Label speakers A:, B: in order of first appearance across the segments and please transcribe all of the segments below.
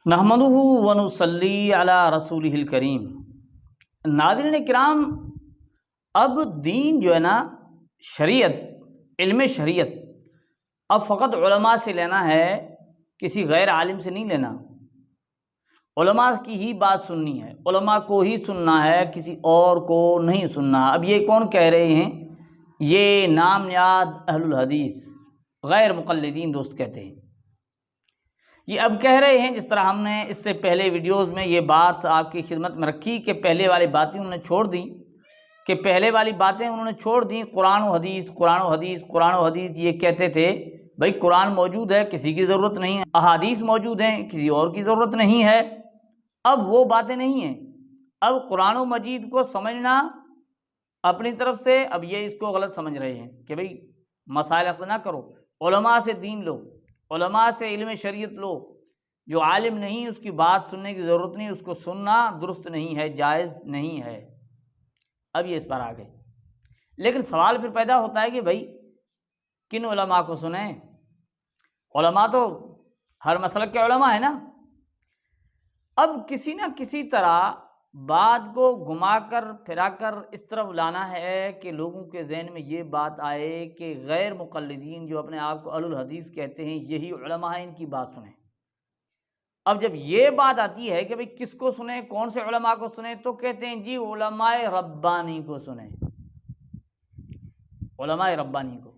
A: نحمدہ ونصلی علی رسولہ الکریم۔ ناظرین کرام، اب دین جو ہے نا، شریعت، علم شریعت اب فقط علماء سے لینا ہے، کسی غیر عالم سے نہیں لینا۔ علماء کی ہی بات سننی ہے، علماء کو ہی سننا ہے، کسی اور کو نہیں سننا۔ اب یہ کون کہہ رہے ہیں؟ یہ نام نیاد اہل الحدیث، غیر مقلدین دوست کہتے ہیں۔ یہ اب کہہ رہے ہیں، جس طرح ہم نے اس سے پہلے ویڈیوز میں یہ بات آپ کی خدمت میں رکھی کہ پہلے والی باتیں انہوں نے چھوڑ دیں، قرآن و حدیث قرآن و حدیث قرآن و حدیث یہ کہتے تھے بھائی قرآن موجود ہے، کسی کی ضرورت نہیں ہے، احادیث موجود ہیں، کسی اور کی ضرورت نہیں ہے۔ اب وہ باتیں نہیں ہیں، اب قرآن و مجید کو سمجھنا اپنی طرف سے، اب یہ اس کو غلط سمجھ رہے ہیں کہ بھئی مسائل اخذ نہ کرو، علماء سے دین لو، علماء سے علم شریعت لو، جو عالم نہیں اس کی بات سننے کی ضرورت نہیں، اس کو سننا درست نہیں ہے، جائز نہیں ہے۔ اب یہ اس پر آ گئے، لیکن سوال پھر پیدا ہوتا ہے کہ بھئی کن علماء کو سنیں؟ علماء تو ہر مسلک کے علماء ہیں نا۔ اب کسی نہ کسی طرح بات کو گھما کر پھرا کر اس طرف لانا ہے کہ لوگوں کے ذہن میں یہ بات آئے کہ غیر مقلدین جو اپنے آپ کو اہل الحدیث کہتے ہیں، یہی علماء ہیں، ان کی بات سنیں۔ اب جب یہ بات آتی ہے کہ بھئی کس کو سنیں، کون سے علماء کو سنیں، تو کہتے ہیں جی علماء ربانی کو سنیں، علماء ربانی کو۔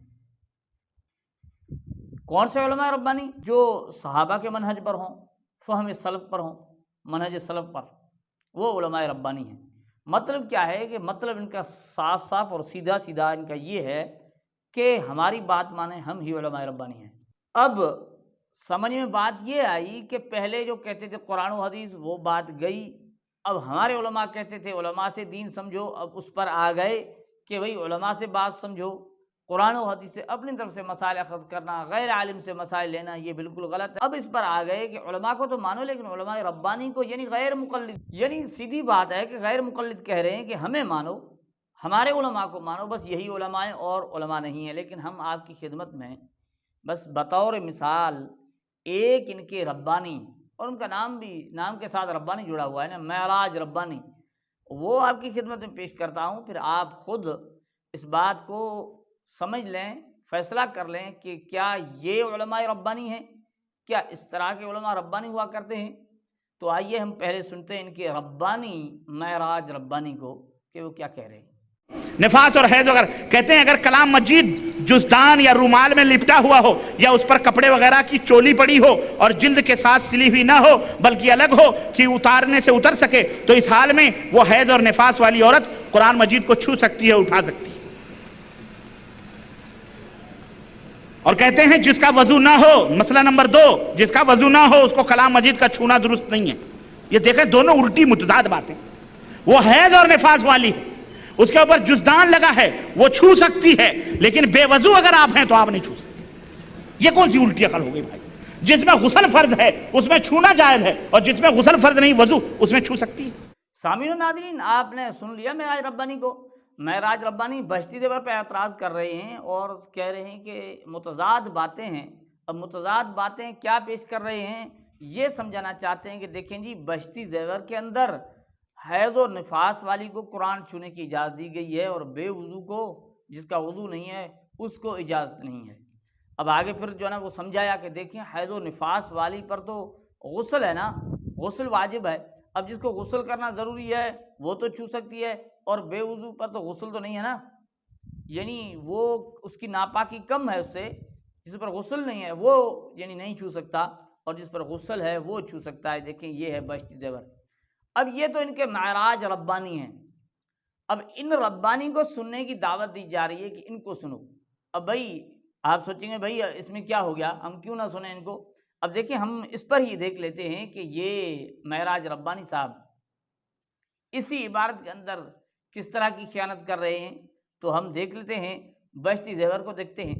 A: کون سے علماء ربانی؟ جو صحابہ کے منہج پر ہوں، فہم سلف پر ہوں، منہج سلف پر، وہ علماء ربانی ہیں۔ مطلب کیا ہے کہ مطلب ان کا صاف صاف اور سیدھا سیدھا ان کا یہ ہے کہ ہماری بات مانیں، ہم ہی علماء ربانی ہیں۔ اب سمجھ میں بات یہ آئی کہ پہلے جو کہتے تھے قرآن و حدیث، وہ بات گئی۔ اب ہمارے علماء کہتے تھے علماء سے دین سمجھو، اب اس پر آ گئے کہ بھئی علماء سے بات سمجھو، قرآن و حدیث سے اپنی طرف سے مسائل اخذ کرنا، غیر عالم سے مسائل لینا، یہ بالکل غلط ہے۔ اب اس پر آ گئے کہ علماء کو تو مانو، لیکن علماء ربانی کو یعنی غیر مقلد، یعنی سیدھی بات ہے کہ غیر مقلد کہہ رہے ہیں کہ ہمیں مانو، ہمارے علماء کو مانو، بس یہی علماء ہیں اور علماء نہیں ہیں۔ لیکن ہم آپ کی خدمت میں بس بطور مثال ایک ان کے ربانی، اور ان کا نام بھی، نام کے ساتھ ربانی جڑا ہوا ہے نا، معراج ربانی، وہ آپ کی خدمت میں پیش کرتا ہوں۔ پھر آپ خود اس بات کو سمجھ لیں، فیصلہ کر لیں کہ کیا یہ علماء ربانی ہیں، کیا اس طرح کے علماء ربانی ہوا کرتے ہیں۔ تو آئیے ہم پہلے سنتے ہیں ان کے ربانی معراج ربانی کو کہ وہ کیا کہہ رہے ہیں۔
B: نفاس اور حیض وغیرہ کہتے ہیں اگر کلام مجید جزدان یا رومال میں لپٹا ہوا ہو، یا اس پر کپڑے وغیرہ کی چولی پڑی ہو اور جلد کے ساتھ سلی ہوئی نہ ہو بلکہ الگ ہو کہ اتارنے سے اتر سکے، تو اس حال میں وہ حیض اور نفاس والی عورت قرآن مجید کو چھو سکتی ہے، اٹھا سکتی ہے۔ اور کہتے ہیں جس کا وضو نہ ہو، مسئلہ نمبر 2، جس کا وضو نہ ہو اس کو کلام مجید کا چھونا درست نہیں ہے۔ یہ دیکھیں دونوں الٹی متضاد باتیں۔ وہ حیض اور نفاس والی، اس کے اوپر جزدان لگا ہے، وہ چھو سکتی ہے، لیکن بے وضو اگر آپ ہیں تو آپ نہیں چھو سکتے۔ یہ کون سی الٹی عقل ہو گئی بھائی؟ جس میں غسل فرض ہے اس میں چھونا جائز ہے، اور جس میں غسل فرض نہیں، وضو، اس میں چھو سکتی ہے۔
A: سامعین و ناظرین، آپ نے سن لیا معراج ربانی کو۔ معراج ربانی بہشتی دیور پہ اعتراض کر رہے ہیں اور کہہ رہے ہیں کہ متضاد باتیں ہیں۔ اب متضاد باتیں کیا پیش کر رہے ہیں، یہ سمجھانا چاہتے ہیں کہ دیکھیں جی بہشتی زیور کے اندر حیض اور نفاس والی کو قرآن چھونے کی اجازت دی گئی ہے، اور بے وضو کو، جس کا وضو نہیں ہے، اس کو اجازت نہیں ہے۔ اب آگے پھر جو ہے نا وہ سمجھایا کہ دیکھیں حیض و نفاس والی پر تو غسل ہے نا، غسل واجب ہے۔ اب جس کو غسل کرنا ضروری ہے وہ تو چھو سکتی ہے، اور بے وضو پر تو غسل تو نہیں ہے نا، یعنی وہ اس کی ناپاکی کم ہے اس سے۔ جس پر غسل نہیں ہے وہ یعنی نہیں چھو سکتا، اور جس پر غسل ہے وہ چھو سکتا ہے۔ دیکھیں یہ ہے بہشتی زیور۔ اب یہ تو ان کے معراج ربانی ہیں۔ اب ان ربانی کو سننے کی دعوت دی جا رہی ہے کہ ان کو سنو۔ اب بھائی آپ سوچیں گے بھائی اس میں کیا ہو گیا، ہم کیوں نہ سنیں ان کو؟ اب دیکھیں ہم اس پر ہی دیکھ لیتے ہیں کہ یہ معراج ربانی صاحب اسی عبارت کے اندر کس طرح کی خیانت کر رہے ہیں۔ تو ہم دیکھ لیتے ہیں، بہشتی زیور کو دیکھتے ہیں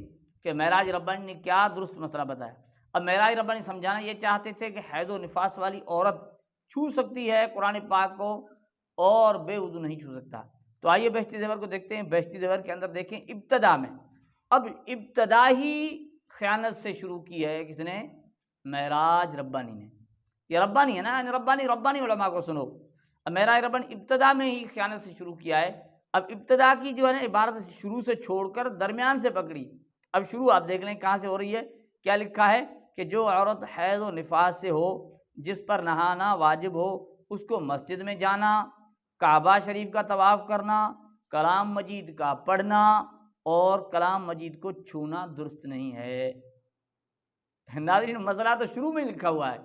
A: کہ معراج ربانی نے کیا درست مسئلہ بتایا۔ اب معراج ربانی سمجھانا یہ چاہتے تھے کہ حیض و نفاس والی عورت چھو سکتی ہے قرآن پاک کو، اور بے وضو نہیں چھو سکتا۔ تو آئیے بہشتی زیور کو دیکھتے ہیں۔ بہشتی زیور کے اندر دیکھیں ابتدا میں، اب ابتدا ہی خیانت سے شروع کی ہے کس نے؟ معراج ربانی نے۔ یہ ربانی ہے نا، یعنی ربانی علماء کو سنو۔ اب معراج ربانی ابتدا میں ہی خیانت سے شروع کیا ہے، اب ابتدا کی جو ہے نا عبارت شروع سے چھوڑ کر درمیان سے پکڑی۔ اب شروع آپ دیکھ لیں کہاں سے ہو رہی ہے، کیا لکھا ہے کہ جو عورت حیض و نفاس سے ہو، جس پر نہانا واجب ہو، اس کو مسجد میں جانا، کعبہ شریف کا طواف کرنا، کلام مجید کا پڑھنا اور کلام مجید کو چھونا درست نہیں ہے۔ ناظرین مسئلہ تو شروع میں لکھا ہوا ہے۔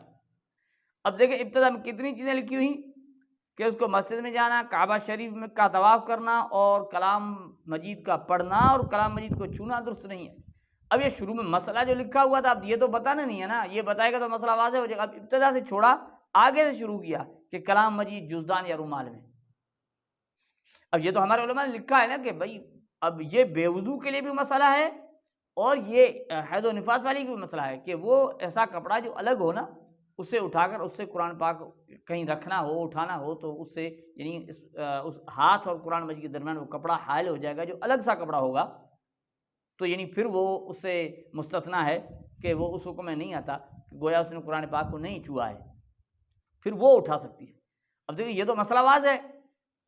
A: اب دیکھیں ابتدا میں کتنی چیزیں لکھی ہوئی کہ اس کو مسجد میں جانا، کعبہ شریف میں کا طواف کرنا اور کلام مجید کا پڑھنا اور کلام مجید کو چھونا درست نہیں ہے۔ اب یہ شروع میں مسئلہ جو لکھا ہوا تھا، اب یہ تو بتانا نہیں ہے نا، یہ بتائے گا تو مسئلہ واضح ہو جائے گا۔ اب ابتدا سے چھوڑا، آگے سے شروع کیا کہ کلام مجید جزدان یا رومال میں۔ اب یہ تو ہمارے علماء نے لکھا ہے نا کہ بھائی اب یہ بے وضو کے لیے بھی مسئلہ ہے اور یہ حیض و نفاس والی بھی مسئلہ ہے کہ وہ ایسا کپڑا جو الگ ہو نا، اسے اٹھا کر اس سے قرآن پاک کہیں رکھنا ہو، اٹھانا ہو تو اس سے یعنی اس ہاتھ اور قرآن مجید کے درمیان وہ کپڑا حائل ہو جائے گا، جو الگ سا کپڑا ہوگا، تو یعنی پھر وہ اس سے مستثنا ہے کہ وہ اس حکم میں نہیں آتا، گویا اس نے قرآن پاک کو نہیں چھوا ہے، پھر وہ اٹھا سکتی ہے۔ اب دیکھیں یہ تو مسئلہ واضح ہے۔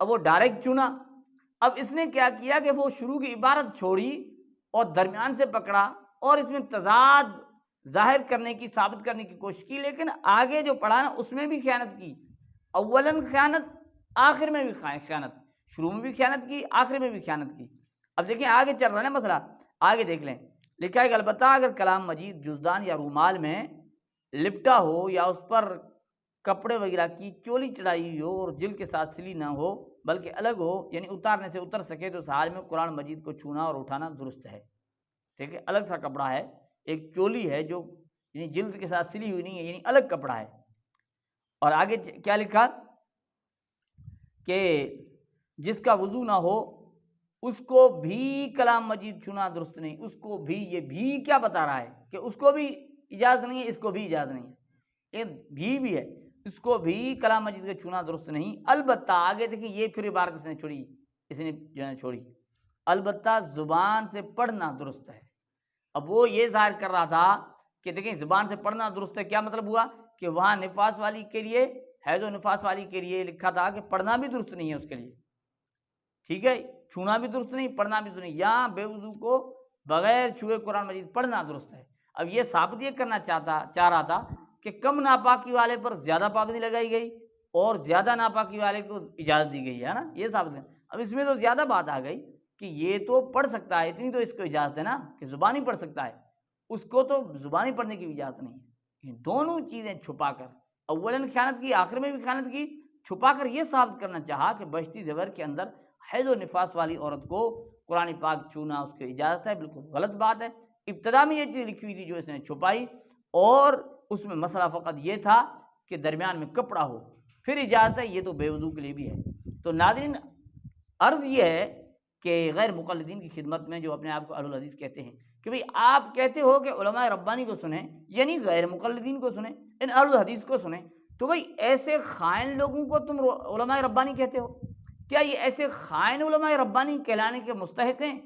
A: اب وہ ڈائریکٹ چنا، اب اس نے کیا کیا کہ وہ شروع کی عبارت چھوڑی اور درمیان سے پکڑا اور اس میں تضاد ظاہر کرنے کی، ثابت کرنے کی کوشش کی، لیکن آگے جو پڑھا نا اس میں بھی خیانت کی۔ اولاً خیانت، آخر میں بھی خیانت، شروع میں بھی خیانت کی، آخر میں بھی خیانت کی۔ اب دیکھیں آگے چل رہا ہے نا مسئلہ، آگے دیکھ لیں۔ لکھا ہے کہ البتہ اگر کلام مجید جزدان یا رومال میں لپٹا ہو یا اس پر کپڑے وغیرہ کی چولی چڑھائی ہوئی ہو اور جلد کے ساتھ سلی نہ ہو بلکہ الگ ہو، یعنی اتارنے سے اتر سکے، تو اس حال میں قرآن مجید کو چھونا اور اٹھانا درست ہے۔ ٹھیک ہے، الگ سا کپڑا ہے، ایک چولی ہے جو یعنی جلد کے ساتھ سلی ہوئی نہیں ہے، یعنی الگ کپڑا ہے۔ اور آگے کیا لکھا کہ جس کا وضو نہ ہو اس کو بھی کلام مجید چھونا درست نہیں، اس کو بھی، یہ بھی کیا بتا رہا ہے کہ اس کو بھی اجازت نہیں ہے، اس کو بھی اجازت نہیں ہے، یہ بھی ہے، اس کو بھی کلام مجید کا چھونا درست نہیں۔ البتہ آگے دیکھیں یہ پھر عبارت اس نے جو ہے چھوڑی، البتہ زبان سے پڑھنا درست ہے۔ اب وہ یہ ظاہر کر رہا تھا کہ دیکھیں زبان سے پڑھنا درست ہے، کیا مطلب ہوا کہ وہاں نفاس والی کے لیے، حیض و نفاس والی کے لیے لکھا تھا کہ پڑھنا بھی درست نہیں ہے اس کے لیے، ٹھیک ہے، چھونا بھی درست نہیں، پڑھنا بھی درست نہیں، یہاں بے وضو کو بغیر چھوئے قرآن مجید پڑھنا درست ہے۔ اب یہ ثابت یہ کرنا چاہ رہا تھا کہ کم ناپاکی والے پر زیادہ پابندی لگائی گئی اور زیادہ ناپاکی والے کو اجازت دی گئی ہے نا، یہ ثابت ہے۔ اب اس میں تو زیادہ بات آ گئی کہ یہ تو پڑھ سکتا ہے، اتنی تو اس کو اجازت ہے نا کہ زبانی پڑھ سکتا ہے، اس کو تو زبانی پڑھنے کی بھی اجازت نہیں ہے۔ یہ دونوں چیزیں چھپا کر اولاً خیانت کی، آخر میں بھی خیانت کی، چھپا کر یہ ثابت کرنا چاہا کہ بہشتی زیور کے اندر حیض و نفاس والی عورت کو قرآن پاک چھونا اس کی اجازت ہے، بالکل غلط بات ہے۔ ابتدا میں یہ چیز لکھی ہوئی تھی جو اس نے چھپائی، اور اس میں مسئلہ فقط یہ تھا کہ درمیان میں کپڑا ہو، پھر اجازت ہے، یہ تو بے وضو کے لیے بھی ہے۔ تو ناظرین عرض یہ ہے کہ غیر مقلدین کی خدمت میں جو اپنے آپ کو اہل الحدیث کہتے ہیں کہ بھئی آپ کہتے ہو کہ علماء ربانی کو سنیں، یعنی غیر مقلدین کو سنیں، ان اہل الحدیث کو سنیں، تو بھئی ایسے خائن لوگوں کو تم علماء ربانی کہتے ہو؟ کیا یہ ایسے خائن علماء ربانی کہلانے کے مستحق ہیں؟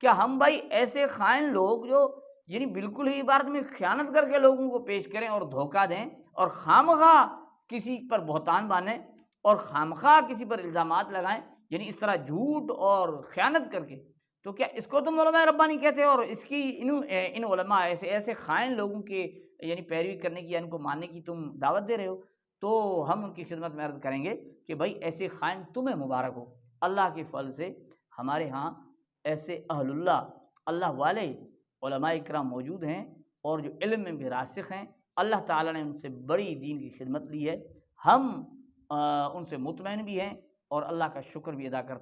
A: کیا ہم بھائی ایسے خائن لوگ جو یعنی بالکل ہی عبارت میں خیانت کر کے لوگوں کو پیش کریں اور دھوکہ دیں اور خامخواہ کسی پر بہتان باندھیں اور خامخواہ کسی پر الزامات لگائیں، یعنی اس طرح جھوٹ اور خیانت کر کے، تو کیا اس کو تم علماء ربانی کہتے ہو اور اس کی ان علماء ایسے خائن لوگوں کے یعنی پیروی کرنے کی یا ان کو ماننے کی تم دعوت دے رہے ہو؟ تو ہم ان کی خدمت میں عرض کریں گے کہ بھائی ایسے خائن تمہیں مبارک ہو۔ اللہ کے فضل سے ہمارے ہاں ایسے اہل اللہ والے علماء اکرام موجود ہیں اور جو علم میں بھی راسخ ہیں، اللہ تعالیٰ نے ان سے بڑی دین کی خدمت لی ہے، ہم ان سے مطمئن بھی ہیں اور اللہ کا شکر بھی ادا کرتے ہیں۔